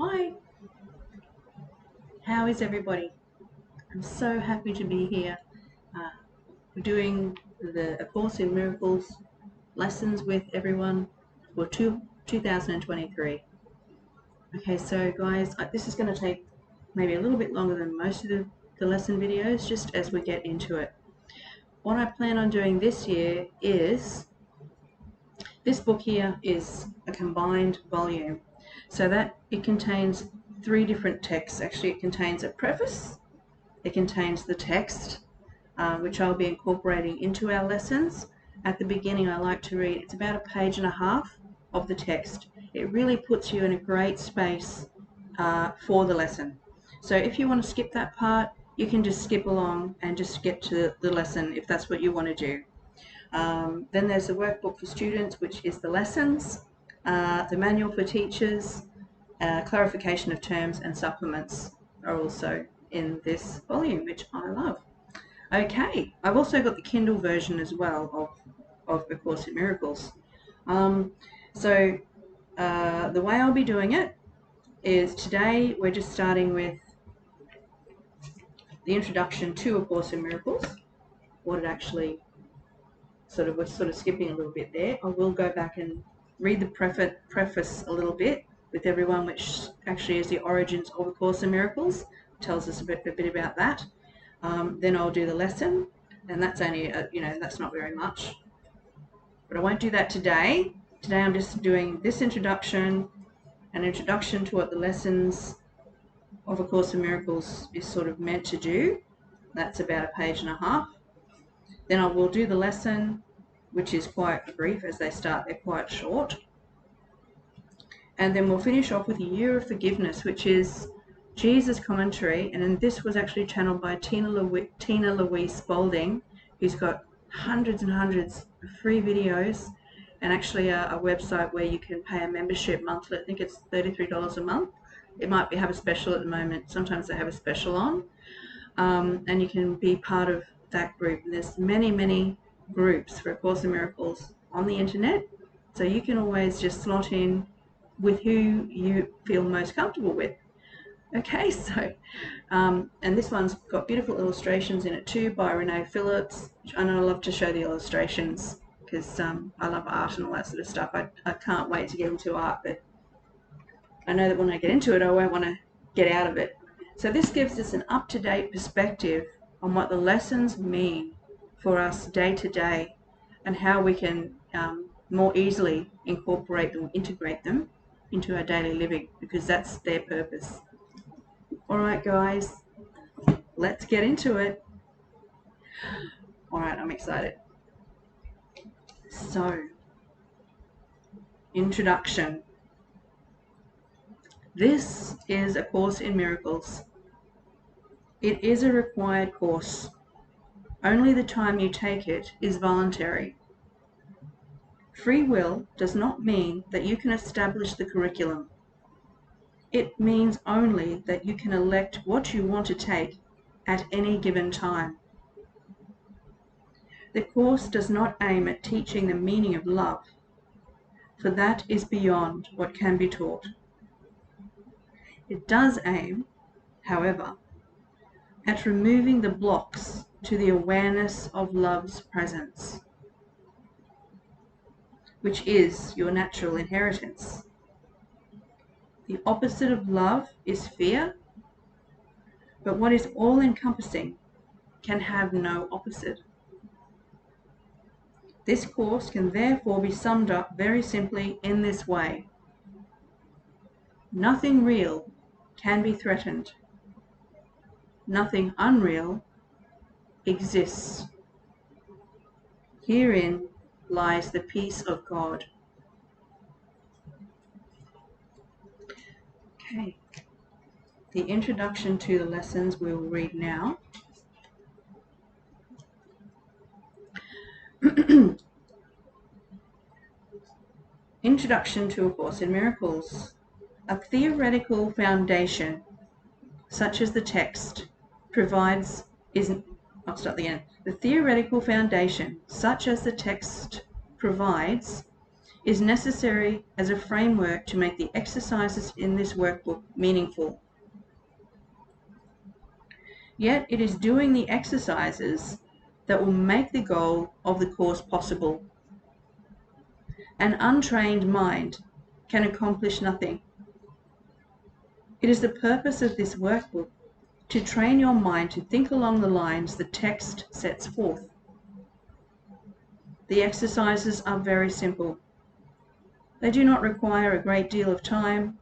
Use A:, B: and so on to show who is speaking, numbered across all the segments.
A: Hi, how is everybody? I'm so happy to be here. We're doing A Course in Miracles lessons with everyone for 2023. Okay, so guys, this is going to take maybe a little bit longer than most of the lesson videos, just as we get into it. What I plan on doing this year is, this book here is a combined volume, so that it contains 3 different texts. Actually, it contains a preface, it contains the text, which I'll be incorporating into our lessons. At the beginning, I like to read, it's about 1.5 pages of the text. It really puts you in a great space for the lesson. So if you want to skip that part, you can just skip along and just get to the lesson if that's what you want to do. Then there's the workbook for students, which is the lessons, the manual for teachers, clarification of terms and supplements are also in this volume, which I love. Okay, I've also got the Kindle version as well of A Course in Miracles. The way I'll be doing it is, today we're just starting with the introduction to A Course in Miracles, what it actually we're skipping a little bit there. I will go back and read the preface a little bit with everyone, which actually is the origins of A Course in Miracles. Tells us a bit about that. Then I'll do the lesson, and that's only, that's not very much. But I won't do that today. Today I'm just doing this introduction, an introduction to what the lessons of A Course in Miracles is sort of meant to do. That's about 1.5 pages. Then I will do the lesson, which is quite brief as they start. They're quite short. And then we'll finish off with a Year of Forgiveness, which is Jesus' commentary, and then this was actually channeled by Tina Louise Spalding, who's got hundreds and hundreds of free videos, and actually a website where you can pay a membership monthly. I think it's $33 a month. It might have a special at the moment. Sometimes they have a special on, and you can be part of that group. And there's many groups for A Course in Miracles on the internet, so you can always just slot in with who you feel most comfortable with. Okay, so, and this one's got beautiful illustrations in it too by Renee Phillips. I know I love to show the illustrations because I love art and all that sort of stuff. I can't wait to get into art, but I know that when I get into it, I won't want to get out of it. So this gives us an up-to-date perspective on what the lessons mean for us day to day, and how we can more easily incorporate them, integrate them into our daily living, because that's their purpose. Alright guys, let's get into it. Alright, I'm excited. So, introduction. This is A Course in Miracles. It is a required course. Only the time you take it is voluntary. Free will does not mean that you can establish the curriculum. It means only that you can elect what you want to take at any given time. The course does not aim at teaching the meaning of love, for that is beyond what can be taught. It does aim, however, at removing the blocks to the awareness of love's presence, which is your natural inheritance. The opposite of love is fear, but what is all-encompassing can have no opposite. This course can therefore be summed up very simply in this way. Nothing real can be threatened. Nothing unreal exists. Herein lies the peace of God. Okay, the introduction to the lessons we will read now. Introduction to A Course in Miracles. A theoretical foundation, such as the text provides, The theoretical foundation, such as the text provides, is necessary as a framework to make the exercises in this workbook meaningful. Yet it is doing the exercises that will make the goal of the course possible. An untrained mind can accomplish nothing. It is the purpose of this workbook to train your mind to think along the lines the text sets forth. The exercises are very simple. They do not require a great deal of time,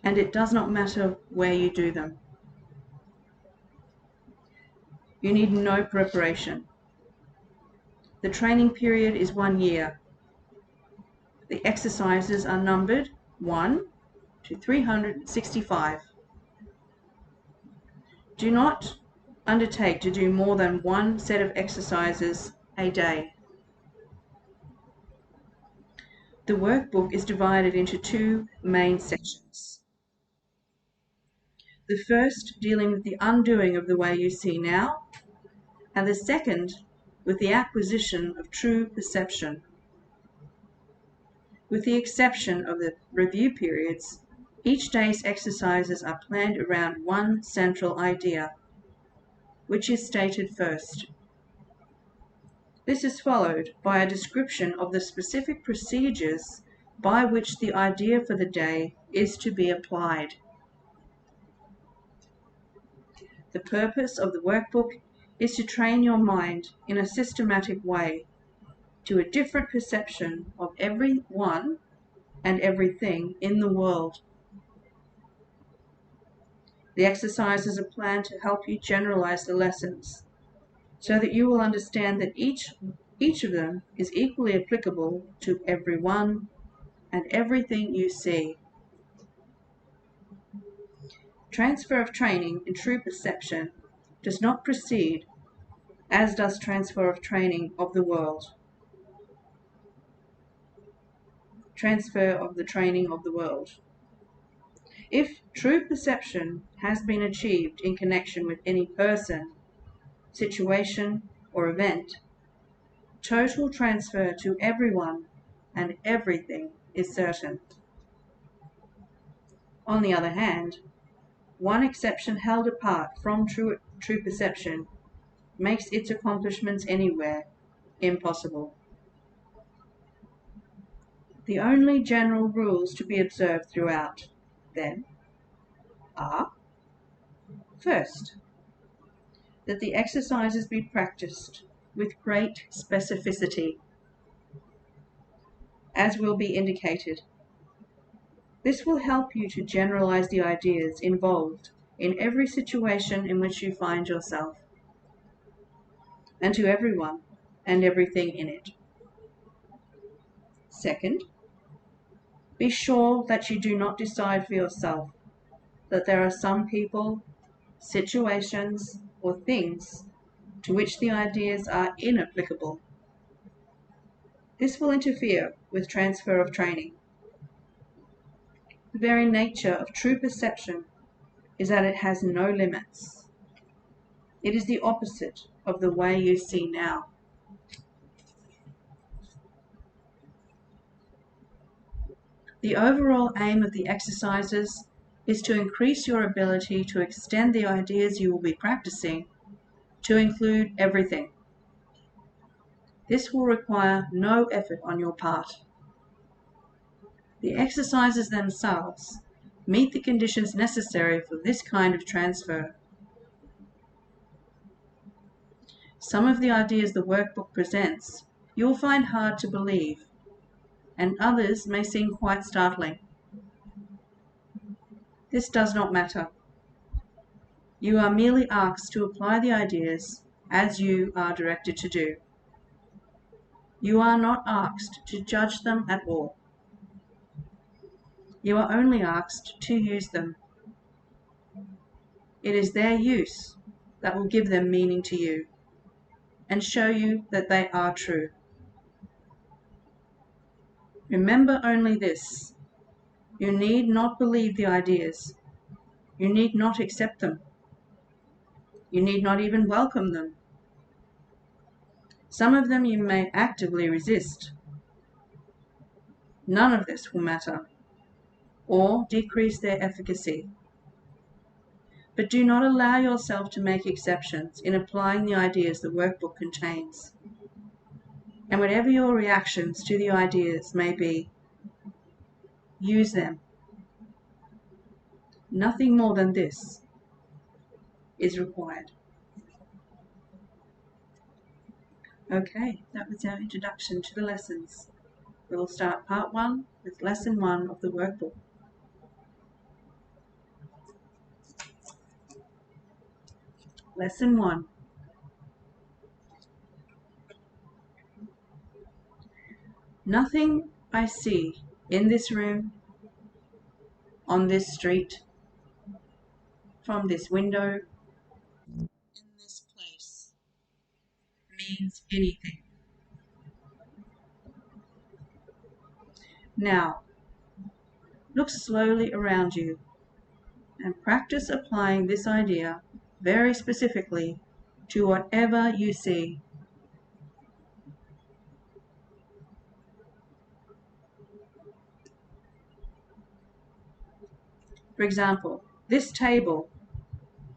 A: and it does not matter where you do them. You need no preparation. The training period is 1 year. The exercises are numbered 1 to 365. Do not undertake to do more than one set of exercises a day. The workbook is divided into 2 main sections. The first dealing with the undoing of the way you see now, and the second with the acquisition of true perception. With the exception of the review periods, each day's exercises are planned around one central idea, which is stated first. This is followed by a description of the specific procedures by which the idea for the day is to be applied. The purpose of the workbook is to train your mind in a systematic way to a different perception of everyone and everything in the world. The exercises are planned to help you generalize the lessons so that you will understand that each of them is equally applicable to everyone and everything you see. Transfer of training in true perception does not proceed as does transfer of training of the world. Transfer of the training of the world. If true perception has been achieved in connection with any person, situation, or event, total transfer to everyone and everything is certain. On the other hand, one exception held apart from true perception makes its accomplishments anywhere impossible. The only general rules to be observed throughout, then, are: first, that the exercises be practiced with great specificity, as will be indicated. This will help you to generalize the ideas involved in every situation in which you find yourself, and to everyone and everything in it. Second, be sure that you do not decide for yourself that there are some people, situations, or things to which the ideas are inapplicable. This will interfere with transfer of training. The very nature of true perception is that it has no limits. It is the opposite of the way you see now. The overall aim of the exercises is to increase your ability to extend the ideas you will be practicing to include everything. This will require no effort on your part. The exercises themselves meet the conditions necessary for this kind of transfer. Some of the ideas the workbook presents you will find hard to believe, and others may seem quite startling. This does not matter. You are merely asked to apply the ideas as you are directed to do. You are not asked to judge them at all. You are only asked to use them. It is their use that will give them meaning to you and show you that they are true. Remember only this: you need not believe the ideas. You need not accept them. You need not even welcome them. Some of them you may actively resist. None of this will matter or decrease their efficacy. But do not allow yourself to make exceptions in applying the ideas the workbook contains. And whatever your reactions to the ideas may be, use them. Nothing more than this is required. Okay, that was our introduction to the lessons. We'll start part 1 with lesson 1 of the workbook. Lesson 1. Nothing I see in this room, on this street, from this window, in this place, means anything. Now, look slowly around you and practice applying this idea very specifically to whatever you see. For example, this table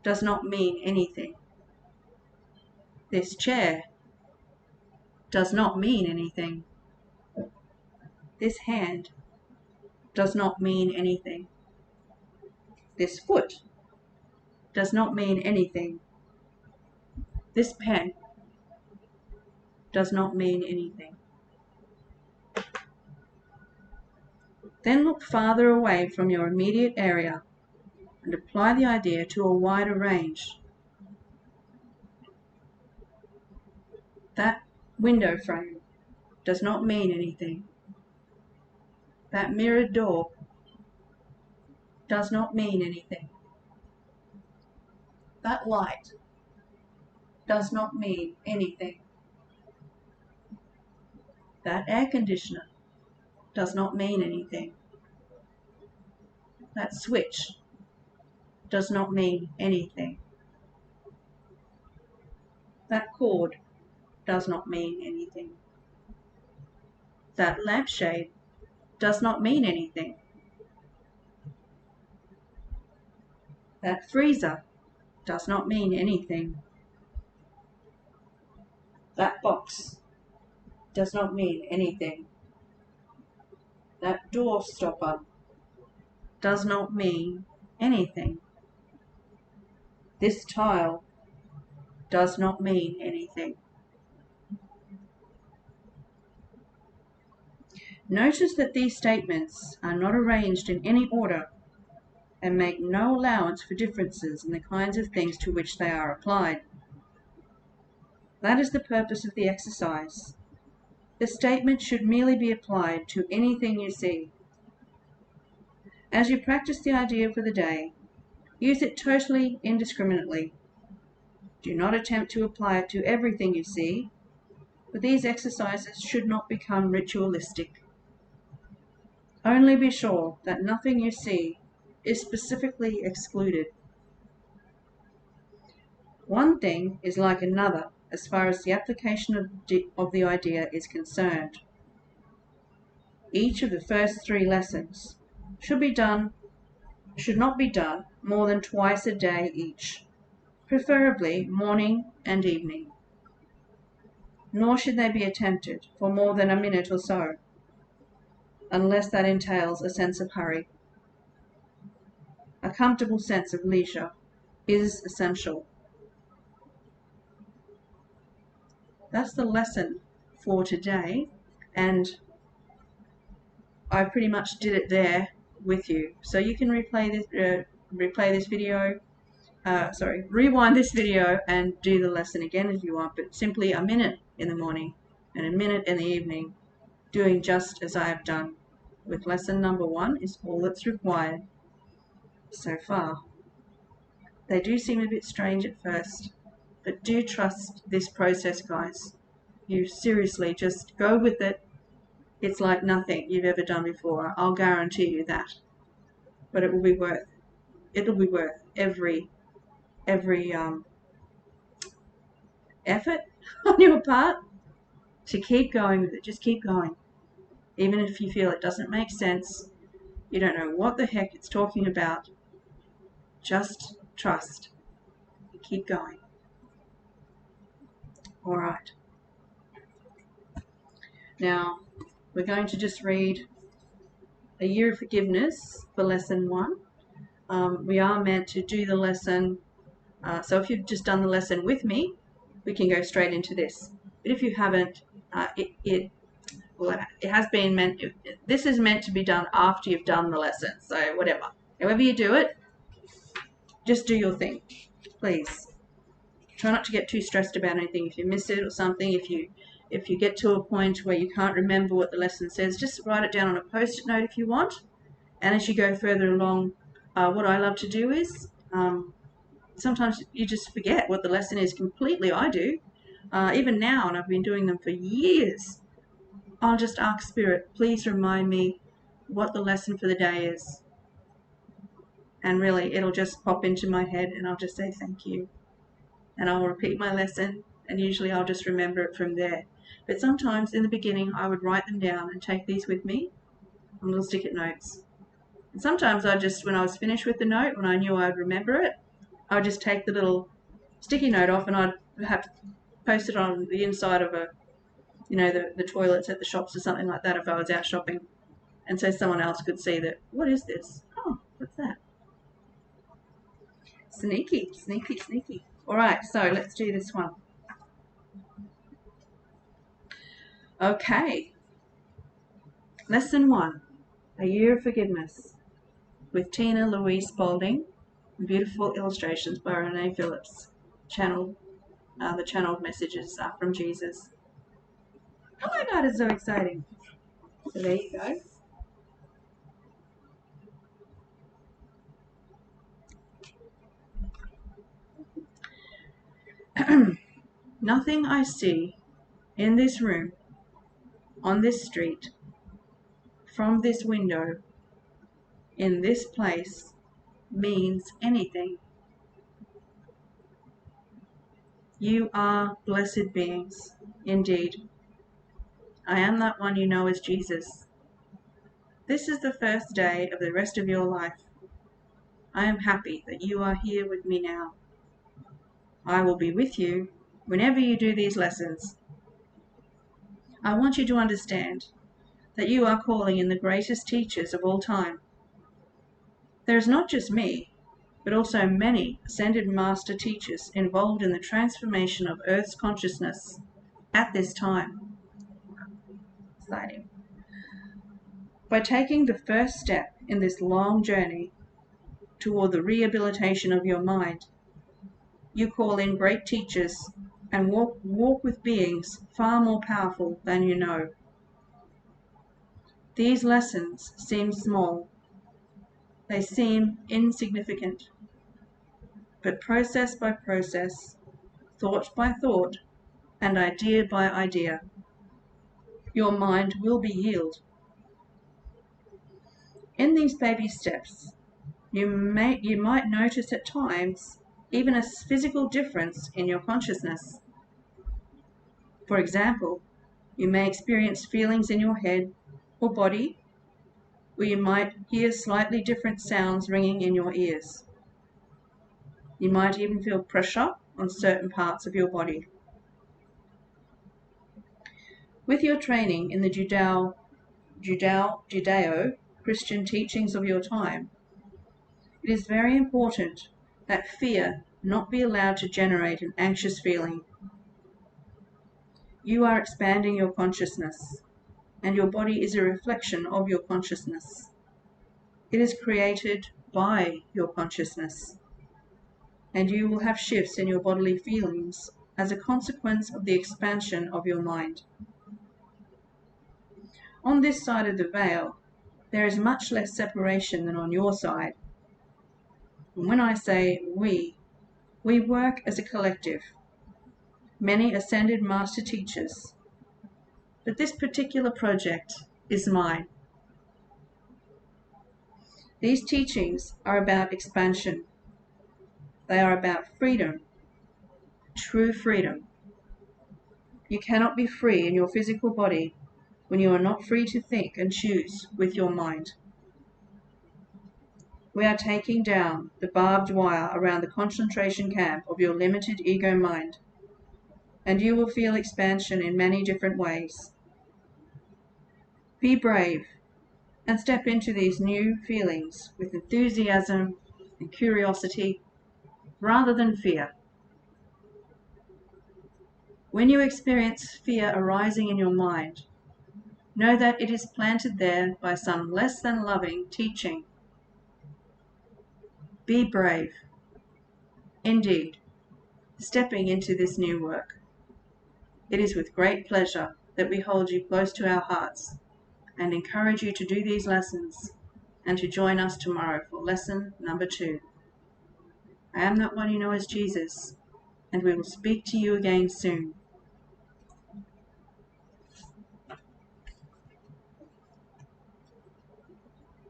A: does not mean anything. This chair does not mean anything. This hand does not mean anything. This foot does not mean anything. This pen does not mean anything. Then look farther away from your immediate area and apply the idea to a wider range. That window frame does not mean anything. That mirrored door does not mean anything. That light does not mean anything. That air conditioner does not mean anything. That switch does not mean anything. That cord does not mean anything. That lampshade does not mean anything. That freezer does not mean anything. That box does not mean anything. That door stopper does not mean anything. This tile does not mean anything. Notice that these statements are not arranged in any order and make no allowance for differences in the kinds of things to which they are applied. That is the purpose of the exercise. The statement should merely be applied to anything you see. As you practice the idea for the day, use it totally indiscriminately. Do not attempt to apply it to everything you see, but these exercises should not become ritualistic. Only be sure that nothing you see is specifically excluded. One thing is like another as far as the application of the idea is concerned. Each of the first 3 lessons should not be done more than twice a day each, preferably morning and evening. Nor should they be attempted for more than a minute or so, unless that entails a sense of hurry. A comfortable sense of leisure is essential. That's the lesson for today, and I pretty much did it there with you. So you can rewind this video and do the lesson again if you want, but simply a minute in the morning and a minute in the evening, doing just as I have done with lesson number 1 is all that's required so far. They do seem a bit strange at first, but do trust this process, guys. You seriously just go with it. It's like nothing you've ever done before. I'll guarantee you that. But it will be worth every effort on your part to keep going with it. Just keep going. Even if you feel it doesn't make sense, you don't know what the heck it's talking about, just trust and keep going. All right. Now, we're going to just read A Year of Forgiveness for Lesson 1. We are meant to do the lesson, so if you've just done the lesson with me, we can go straight into this. But if you haven't, it has been meant, this is meant to be done after you've done the lesson, so whatever. However you do it, just do your thing, please. Try not to get too stressed about anything. If you miss it or something, if you get to a point where you can't remember what the lesson says, just write it down on a post-it note if you want. And as you go further along, what I love to do is, sometimes you just forget what the lesson is completely. I do. Even now, and I've been doing them for years, I'll just ask Spirit, please remind me what the lesson for the day is. And really, it'll just pop into my head and I'll just say thank you. And I'll repeat my lesson, and usually I'll just remember it from there. But sometimes in the beginning, I would write them down and take these with me on little stick-it notes. And sometimes I just, when I was finished with the note, when I knew I'd remember it, I would just take the little sticky note off and I'd have to post it on the inside of the toilets at the shops or something like that if I was out shopping. And so someone else could see that, what is this? Oh, what's that? Sneaky, sneaky, sneaky. All right, so let's do this one. Okay. Lesson 1, A Year of Forgiveness, with Tina Louise Spalding, beautiful illustrations by Renee Phillips. The channeled messages are from Jesus. Oh my God, it's so exciting. So there you go. Nothing I see in this room, on this street, from this window, in this place, means anything. You are blessed beings, indeed. I am that one you know as Jesus. This is the first day of the rest of your life. I am happy that you are here with me now. I will be with you whenever you do these lessons. I want you to understand that you are calling in the greatest teachers of all time. There is not just me, but also many ascended master teachers involved in the transformation of Earth's consciousness at this time. Exciting. By taking the first step in this long journey toward the rehabilitation of your mind, you call in great teachers and walk with beings far more powerful than you know. These lessons seem small. They seem insignificant. But process by process, thought by thought, and idea by idea, your mind will be healed. In these baby steps, you might notice at times even a physical difference in your consciousness. For example, you may experience feelings in your head or body, or you might hear slightly different sounds ringing in your ears. You might even feel pressure on certain parts of your body. With your training in the Judeo-Christian teachings of your time, it is very important that fear not be allowed to generate an anxious feeling. You are expanding your consciousness, and your body is a reflection of your consciousness. It is created by your consciousness, and you will have shifts in your bodily feelings as a consequence of the expansion of your mind. On this side of the veil, there is much less separation than on your side. And when I say we work as a collective, many ascended master teachers, but this particular project is mine. These teachings are about expansion. They are about freedom, true freedom. You cannot be free in your physical body when you are not free to think and choose with your mind. We are taking down the barbed wire around the concentration camp of your limited ego mind, and you will feel expansion in many different ways. Be brave and step into these new feelings with enthusiasm and curiosity rather than fear. When you experience fear arising in your mind, know that it is planted there by some less than loving teaching. Be brave. Indeed, stepping into this new work. It is with great pleasure that we hold you close to our hearts and encourage you to do these lessons and to join us tomorrow for lesson number 2. I am that one you know as Jesus, and we will speak to you again soon.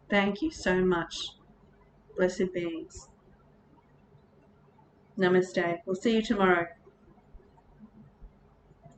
A: Thank you so much, blessed beings. Namaste. We'll see you tomorrow.